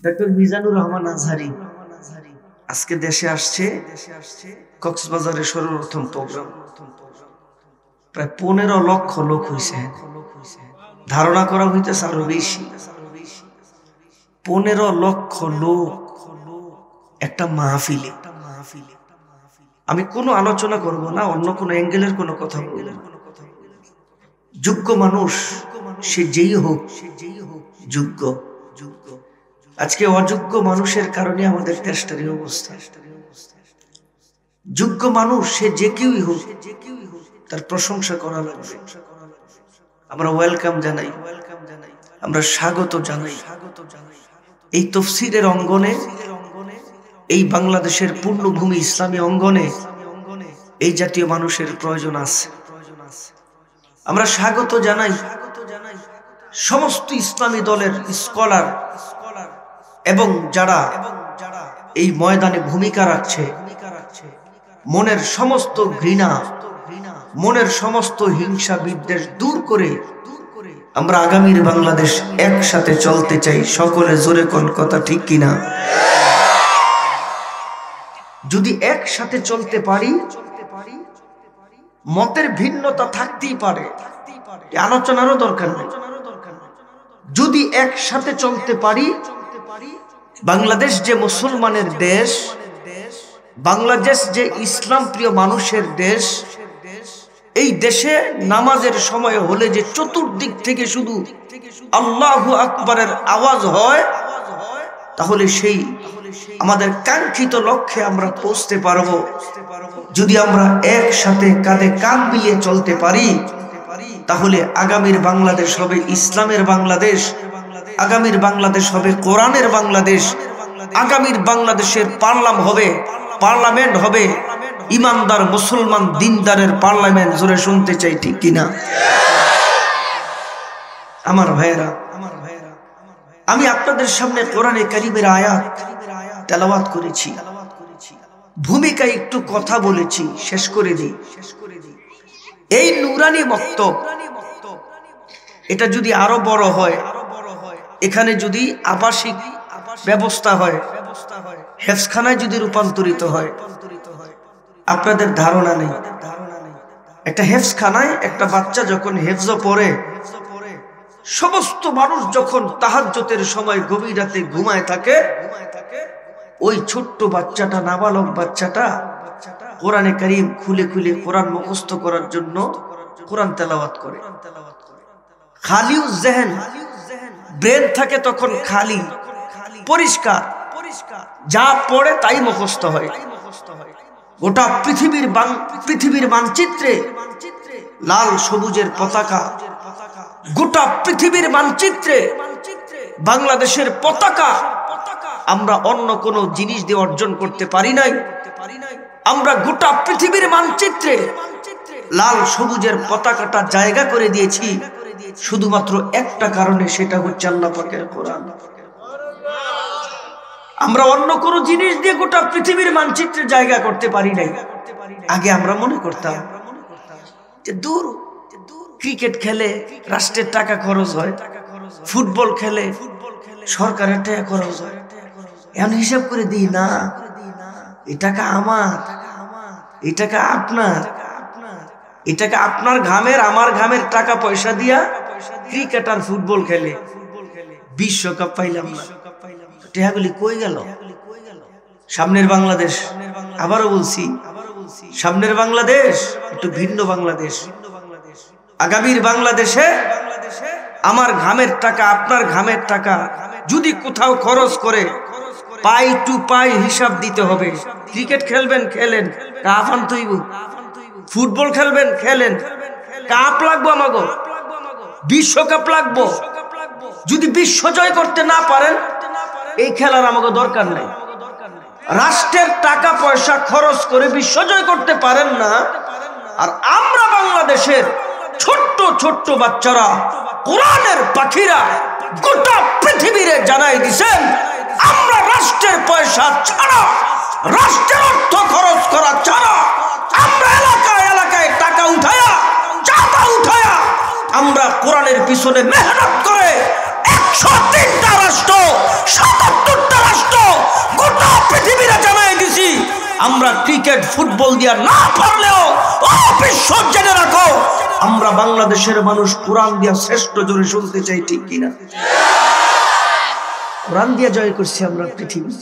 Doctor Mizanur Rahman Azhari আজকে দেশে আসছে। কক্সবাজারে সর্বপ্রথম প্রোগ্রাম, প্রায় 15 লক্ষ লোক হয়েছে। ধারণা করা হইতেছে আরো বেশি। 15 লক্ষ লোক একটা মাহফিলে। আমি কোনো আলোচনা করব না, অন্য কোনো অ্যাঙ্গেলের কোনো কথা বলবো না। যোগ্য মানুষ সে যেই হোক যোগ্য। আজকে অযোগ্য মানুষের কারণে আমাদের দেশটার এই অবস্থা। যোগ্য মানুষ সে যে কেউই হোক তার প্রশংসা করা লাগবে। আমরা ওয়েলকাম জানাই, আমরা স্বাগত জানাই। এই তাফসীরের অঙ্গনে, এই বাংলাদেশের পূর্ণভূমি ইসলামী অঙ্গনে এই জাতীয় মানুষের প্রয়োজন আছে। আমরা স্বাগত জানাই সমস্ত ইসলামী দলের স্কলার এবং যারা এই ময়দানে ভূমিকা রাখছে। মনের সমস্ত ঘৃণা, মনের সমস্ত হিংসা বিদ্বেষ দূর করে আমরা আগামীর বাংলাদেশ একসাথে চলতে চাই। সকলে জোরে কোন কথা ঠিক কিনা? যদি একসাথে চলতে পারি, মতের ভিন্নতা থাকতেই পারে, আলোচনারও দরকার নেই। যদি একসাথে চলতে পারি, বাংলাদেশ যে মুসলমানের দেশ, বাংলাদেশ যে ইসলাম প্রিয় মানুষের দেশ, এই দেশে নামাজের সময় হলে যে চতুর্দিক থেকে শুধু আল্লাহু আকবারের আওয়াজ হয়, তাহলে সেই আমাদের কাঙ্ক্ষিত লক্ষ্যে আমরা পৌঁছতে পারবো। যদি আমরা একসাথে কাঁধে কাঁধ মিলিয়ে চলতে পারি, তাহলে আগামীর বাংলাদেশ হবে ইসলামের বাংলাদেশ, আগামীর বাংলাদেশ হবে কোরআনের বাংলাদেশ, আগামীর বাংলাদেশের পার্লামেন্ট হবে ইমানদার মুসলমান দিনদারের পার্লামেন্ট। জোরে শুনতে চাই ঠিক কিনা? আমার ভাইয়েরা, আমি আপনাদের সামনে কোরআনে কারীমের আয়াত তেলাওয়াত করেছি, ভূমিকা একটু কথা বলেছি, শেষ করে দিই। এই নুরানি বক্তব্য এটা যদি আরো বড় হয়, এখানে যদি আবাসিক ব্যবস্থা হয়, হেফজখানায় যদি রূপান্তরিত হয়, আপনাদের ধারণা নেই। একটা হেফজখানায় একটা বাচ্চা যখন হেফজ পড়ে, সমস্ত মানুষ যখন তাহাজ্জুদের সময় গভীর রাতে ঘুমায় থাকে, ওই ছোট্ট বাচ্চাটা, নাবালক বাচ্চাটা কোরআনে কারীম খুলে খুলে কোরআন মুখস্থ করার জন্য কোরআন তেলাওয়াত করে। খালিউ জেহেন, ব্রেন থাকে তখন খালি, পরিষ্কার, যা পড়ে তাই মুখস্থ হয়। গোটা পৃথিবীর মানচিত্রে লাল সবুজের পতাকা, গোটা পৃথিবীর মানচিত্রে বাংলাদেশের পতাকা আমরা অন্য কোন জিনিস দিয়ে অর্জন করতে পারি নাই। আমরা গোটা পৃথিবীর মানচিত্রে লাল সবুজের পতাকাটা জায়গা করে দিয়েছি শুধুমাত্র একটা কারণে, সেটা হচ্ছে আল্লাহ পাকের কোরআন। আমরা অন্য কোন জিনিস দিয়ে গোটা পৃথিবীর মানচিত্রে জায়গা করতে পারি নাই। আগে আমরা মনে করতাম যে দূর, ক্রিকেট খেলে রাষ্ট্রের টাকা খরচ হয়, ফুটবল খেলে সরকারের টাকা খরচ হয়। এখন হিসাব করে দিই না, এই টাকা আমার, এই টাকা আপনার, এই টাকা আপনার ঘামের আমার ঘামের টাকা পয়সা দিয়া ক্রিকেট আর ফুটবল খেলে বিশ্বকাপ পাইলাম না। টাকাগুলি কই গেল? সামনের বাংলাদেশ, আবারও বলছি, সামনের বাংলাদেশ একটু ভিন্ন বাংলাদেশ। আগামীর বাংলাদেশে আমার ঘামের টাকা, আপনার ঘামের টাকা যদি কোথাও খরচ করে, পাই টু পাই হিসাব দিতে হবে। ক্রিকেট খেলবেন খেলেন, কাপ আনতে হইব। ফুটবল খেলবেন খেলেন, কাপ লাগবো, আমাগো বিশ্বকাপ লাগবো। যদি বিশ্ব জয় করতে না পারেন, এই খেলার আমাকে দরকার নেই। রাষ্ট্রের টাকা পয়সা খরচ করে বিশ্ব জয় করতে পারেন না, আর আমরা বাংলাদেশের ছোট্ট ছোট্ট বাচ্চারা, কোরআনের পাখিরা গোটা পৃথিবীরে জানাই দিছেন, আমরা রাষ্ট্রের পয়সা ছাড়া, রাষ্ট্রের অর্থ খরচ করা ছাড়া, আমরা এলাকায় এলাকায় টাকা উঠায়া, চাঁদা উঠায়া, আমরা কোরআনের পিছনে মেহনত করে 103টা রাষ্ট্র, 77 আমরা ক্রিকেট ফুটবল দিয়া না পারলেও সব জেনে রাখো, আমরা বাংলাদেশের মানুষ কোরআন দিয়া শ্রেষ্ঠ জোরে শুনতে চাই, ঠিক কিনা? কোরআন দিয়া জয় করছি আমরা পৃথিবী।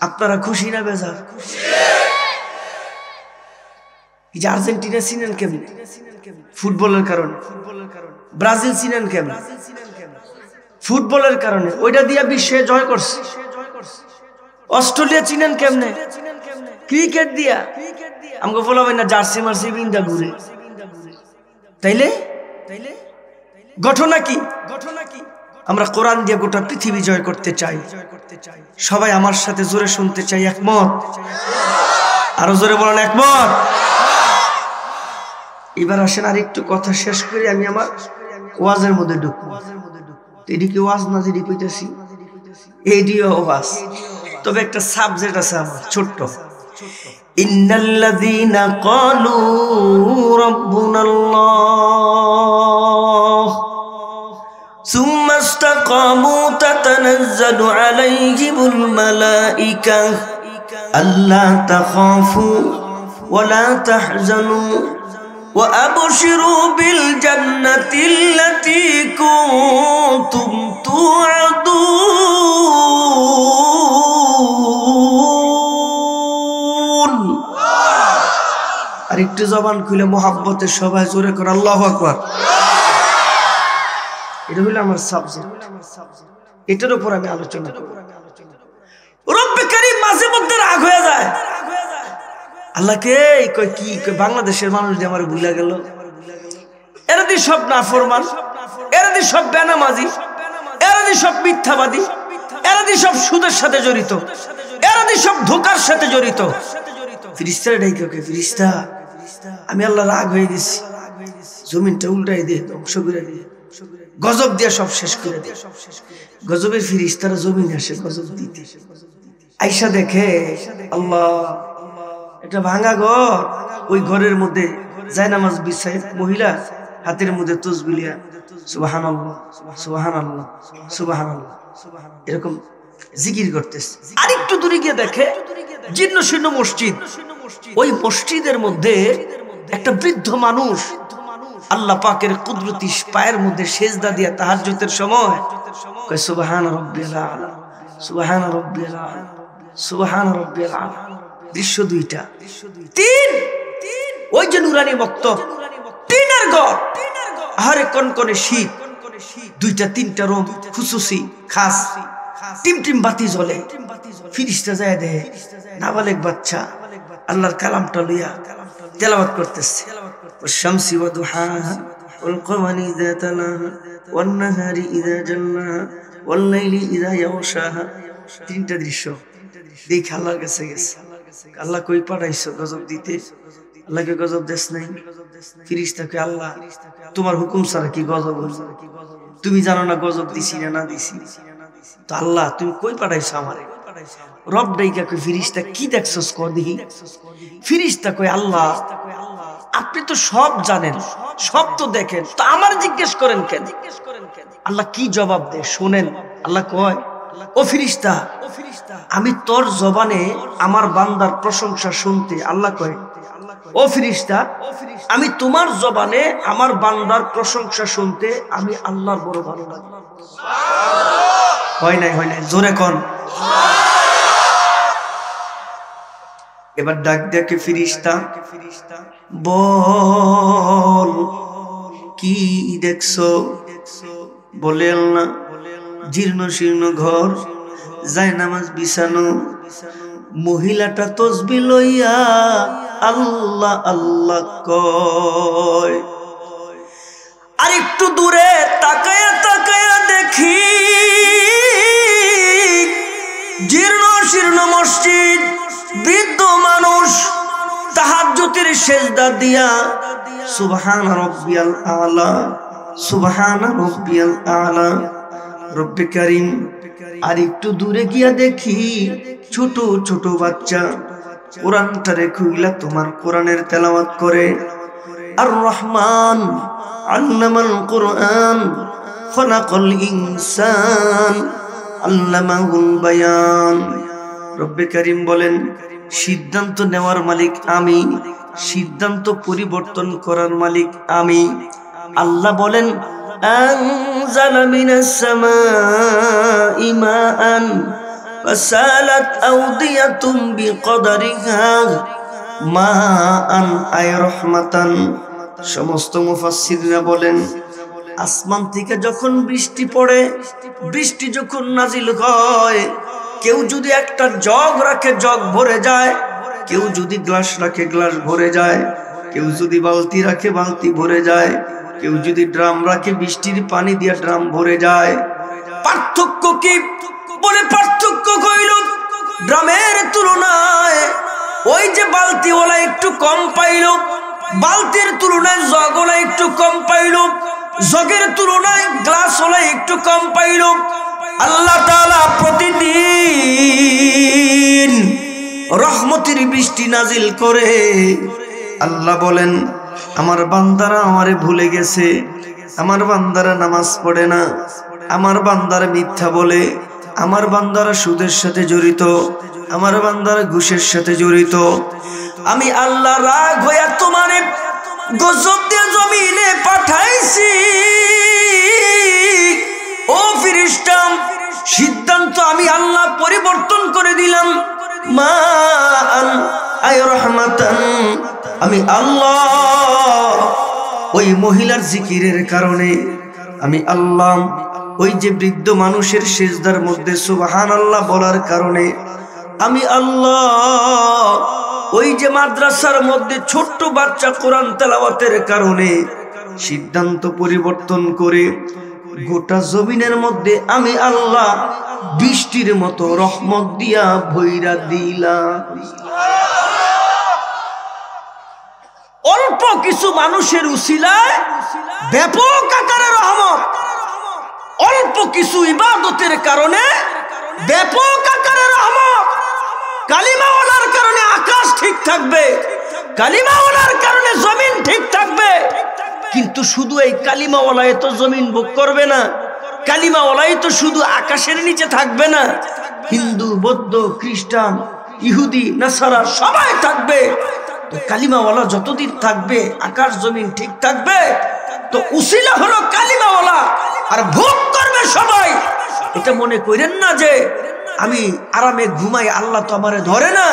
আপনারা খুশি না বেজার? এই যে আর্জেন্টিনা চিনেন কেমন? ফুটবলের কারণে। ব্রাজিল চিনেন কেমন? ফুটবলের কারণে। ওইটা দিয়া বিশ্বে জয় করছে। অস্ট্রেলিয়া চিনেন কেমনে? ক্রিকেট দিয়া। আমাকে বলাবেন না জার্সি মার্সি বিন্দা ঘুরে, তাইলে ঘটনা কি? আমরা কোরআন দিয়ে গোটা পৃথিবী জয় করতে চাই। সবাই আমার সাথে জোরে শুনতে চাই, একমত? আরো জোরে বলেন একমত। এবার আসেন আর একটু কথা শেষ করে আমি আমার ওয়াজের মধ্যে ঢুকবো। এদিকে ওয়াজ না যেটি কইতেছি, এডিও ওয়াজ, তবে একটা সাবজেক্ট আছে আমার ছোট্ট। ইন্নাল্লাযীনা ক্বালু রাব্বুনাল্লাহ সুম্মা ইসতাকামু তাতানাজ্জালু আলাইহিমুল মালাইকা আল্লা তাখাফু ওয়া লা তাহজানু ওয়া আবশিরু বিল জান্নাতিল্লাতী কুনতুম তুআদুন। আর একটু জবান খুলে মোহাব্বতের সবাই জোরে করে আল্লাহু আকবার। এটা হলো আমার সাবজেক্ট, এটার উপর আমি আলোচনা করব। রব্বে কারীম মাঝে মধ্যে রাগ হয়ে যায়, আল্লাহকে কই কি কই বাংলাদেশের মানুষ যে আমার ভুলে গেল, এরা দি সব নাফরমান, এরা দি সব বেনামাজি, এরা দি সব মিথ্যাবাদী, এরা দি সব সুদের সাথে জড়িত, এরা দি সব ধোঁকার সাথে জড়িত। ফেরেশতারা ডাইকে কই, ফেরেশতা আমি আল্লাহ রাগ হয়ে গেছি, জমিনটা উল্টাই দিয়ে ধ্বংস করে দিয়ে, গজব দিয়ে সব শেষ করে দিয়ে। গজবের ফেরেশতারা জমিনে আসে গজব দিতে। আয়েশা দেখে আল্লাহ একটা ভাঙা ঘর, ওই ঘরের মধ্যে জায়নামাজ বিছায় মহিলা হাতের মধ্যে তাসবিহ লিয়া সুবহানাল্লাহ সুবহানাল্লাহ সুবহানাল্লাহ এরকম জিকির করতেছে। আর একটু দূরে গিয়ে দেখে জীর্ণ শীর্ণ মসজিদ, ওই মসজিদের মধ্যে একটা বৃদ্ধ মানুষ আল্লাহ পাকের কুদরতি পায়ের মধ্যে সেজদা দিয়া তাহাজ্জুদের সময় কয় সুবহান রাব্বিয়াল আলা সুবহান রাব্বিয়াল আলা সুবহান রাব্বিয়াল আলা। দৃশ্য দুইটা। তিন, ওই যে নুরানি মক্তব, টিনের ঘর, আহারে কনকনে শীত, দুইটা তিনটা রুম খুসুসি খাস, টিম টিম বাতি জ্বলে। ফেরেশতা যায় দেয় নাবালেক বাচ্চা আল্লাহর কালামটা লইয়া তেলাওয়াত করতেছে। ওয়াশ-শামসি ওয়া দুহাহা ওয়াল কমারি ইযা তালাহা ওয়ান নাহারি ইযা জাল্লাহা ওয়াল লাইলি ইযা ইয়াগশাহা। তিনটা দৃশ্য দেখে আল্লাহর কাছে গেছে। আল্লাহ কই পাঠাইছো গজব দিতে? আল্লাহকে গজব দেশ নাই। ফেরেশতাকে আল্লাহ তোমার হুকুম ছাড়া কি গজব হলো? তুমি জানো না গজব দিছি না দিছি? তো আল্লাহ তুমি কই পাঠাইছো আমারে? রব ডাইকা কই ফেরেশতা কি দেখছস কর দেখি। ফেরেশতা কই আল্লাহ আপনি তো সব জানেন, সব তো দেখেন, তো আমার জিজ্ঞেস করেন কেন? আল্লাহ কি জবাব দেয় শোনেন। আল্লাহ কয় ও ফেরেশতা আমি তোর জবানে আমার বান্দার প্রশংসা শুনতে, আল্লাহ কয় ও ফেরেশতা আমি তোমার জবানে আমার বান্দার প্রশংসা শুনতে আমি আল্লাহর বড় ভালো লাগে। হয় নাই জোরে কোন। এবার ডাক দেখে ফেরেশতা বল কি দেখছো? বলে আল্লাহ জীর্ণ শীর্ণ ঘর, জায়নামাজ বিছানো, মহিলাটা তাসবিহ লইয়া আল্লাহ আল্লাহ কয়। আর একটু দূরে তাকায়া তাকায়া দেখি জীর্ণ শীর্ণ মসজিদ, বৃদ্ধ মানুষ তাহাজ্জুদের সিজদা দিয়া সুবহান রাব্বিয়াল আলা সুবহান রাব্বিয়াল আলা। রব্বে কারীম আর একটু দূরে গিয়া দেখি ছোট ছোট বাচ্চা কোরআনটারে খুইলা তোমার কোরআনের তেলাওয়াত করে। আর রহমান আল্লামাল কোরআন খলাকাল ইনসান আল্লামাহুল বায়ান। রব্বে কারীম বলেন সিদ্ধান্ত নেওয়ার মালিক আমি, সিদ্ধান্ত পরিবর্তন করার মালিক আমি। আল্লাহ বলেন আনজালা মিনাস সামাই মাআন ফাসালাত আওদিয়াতুম বিকদরিহা মাআন আই রাহমাতান। সমস্ত মুফাসসিররা বলেন আসমান থেকে যখন বৃষ্টি পড়ে, বৃষ্টি যখন নাজিল হয়, কেউ যদি একটা জগ রাখে জগ ভরে যায়, কেউ যদি গ্লাস রাখে গ্লাস ভরে যায়, কেউ যদি বালতি রাখে বালতি ভরে যায়, কেউ যদি ড্রাম রাখে বৃষ্টির পানি দিয়ে ড্রাম ভরে যায়। পার্থক্য কি? বলে পার্থক্য কইল ড্রামের তুলনায় ওই যে বালতিওয়ালা একটু কম পাইল, বালতির তুলনায় জগওয়ালা একটু কম পাইল, জগের তুলনায় গ্লাসওয়ালা একটু কম পাইল। আল্লাহ তাআলা প্রতিদিন রহমতের বৃষ্টি নাজিল করে। আল্লাহ বলেন আমার বান্দারা আমারে ভুলে গেছে, আমার বান্দারা নামাজ পড়ে না, আমার বান্দারা মিথ্যা বলে, আমার বান্দারা সুদের সাথে জড়িত, আমার বান্দারা ঘুষের সাথে জড়িত। আমি আল্লাহ রাগ হইয়া তোমারে গজব দিয়ে জমিনে পাঠাইছি। ও ফেরেশতা, সিদ্ধান্ত আমি আল্লাহ পরিবর্তন করে দিলাম। মান আয় রাহমাতান, আমি আল্লাহ ওই মহিলার জিকিরের কারণে, আমি আল্লাহ ওই যে বৃদ্ধ মানুষের সিজদার মধ্যে সুবহানাল্লাহ বলার কারণে, আমি আল্লাহ ওই যে মাদ্রাসার মধ্যে ছোট্ট বাচ্চা কোরআন তেলাওয়াতের কারণে সিদ্ধান্ত পরিবর্তন করে গোটা জমিনের মধ্যে আমি আল্লাহ বৃষ্টির মতো রহমত দিয়া ভইরা দিলাম। অল্প কিছু মানুষের উসিলায় ব্যাপক আকারে রহমত, অল্প কিছু ইবাদতের কারণে ব্যাপক আকারে রহমত। কালিমাওয়ালার কারণে আকাশ ঠিক থাকবে, কালিমাওয়ালার কারণে জমিন ঠিক থাকবে। কিন্তু শুধু এই কালিমাওয়ালাই তো জমিন ভোগ করবে না, কালিমাওয়ালাই তো শুধু আকাশের নিচে থাকবে না। হিন্দু, বৌদ্ধ, খ্রিস্টান, ইহুদি, নাসারা সবাই থাকবে। তো কালিমাওয়ালা যতদিন থাকবে আকাশ জমিন ঠিক থাকবে। তো উসিলা হলো কালিমাওয়ালা, আর ভোগ করবে সবাই। এটা মনে করেন না যে আমি আরামে ঘুমাই আল্লাহ তো আমারে ধরে না।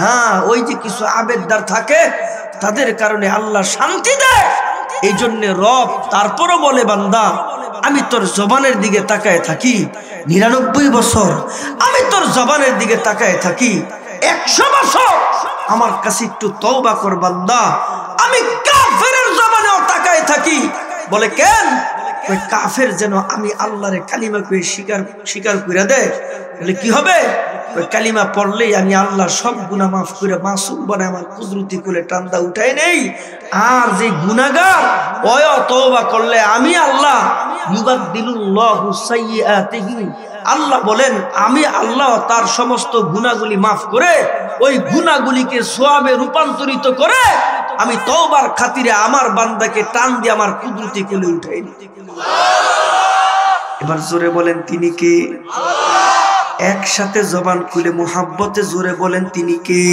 হ্যাঁ, ওই যে কিছু আবেদদার থাকে তাদের কারণে আল্লাহ শান্তি দেয়। এই জন্য রব তারপরও বলে বান্দা আমি তোর জবানের দিকে তাকায় থাকি 99 বছর, আমি তোর জবানের দিকে তাকায় থাকি 100 বছর, আমার কাছে একটু তওবা কর বান্দা। আমি কাফেরের জবানেও তাকায় থাকি। বলে কেন? ওই কাফের যেন আমি আল্লাহরে কালিমা কই স্বীকার করে দেয়। বলে কি হবে? ওই কালিমা পড়লেই আমি আল্লাহ সব গুনাহ মাফ করে মাসুম বানায় আমার কুদরতি কোলে টান্দা উঠাই নেই। আর যে গুনাহগার ওয় তওবা করলে আমি আল্লাহ ইউবাদদিলুল্লাহু সাইয়্যাতিহি, আল্লাহ বলেন আমি আল্লাহ তার সমস্ত গুনাহগুলি মাফ করে ওই গুনাহগুলিকে সওয়াবে রূপান্তরিত করে আমি তওবার খাতিরে আমার বান্দাকে টান দিয়ে আমার কুদরতি কোলে উঠাই নিই। এবার জোরে বলেন তিনি কে? একসাথে জবান খুলে মুহাব্বতে জোরে বলেন তিনি কে?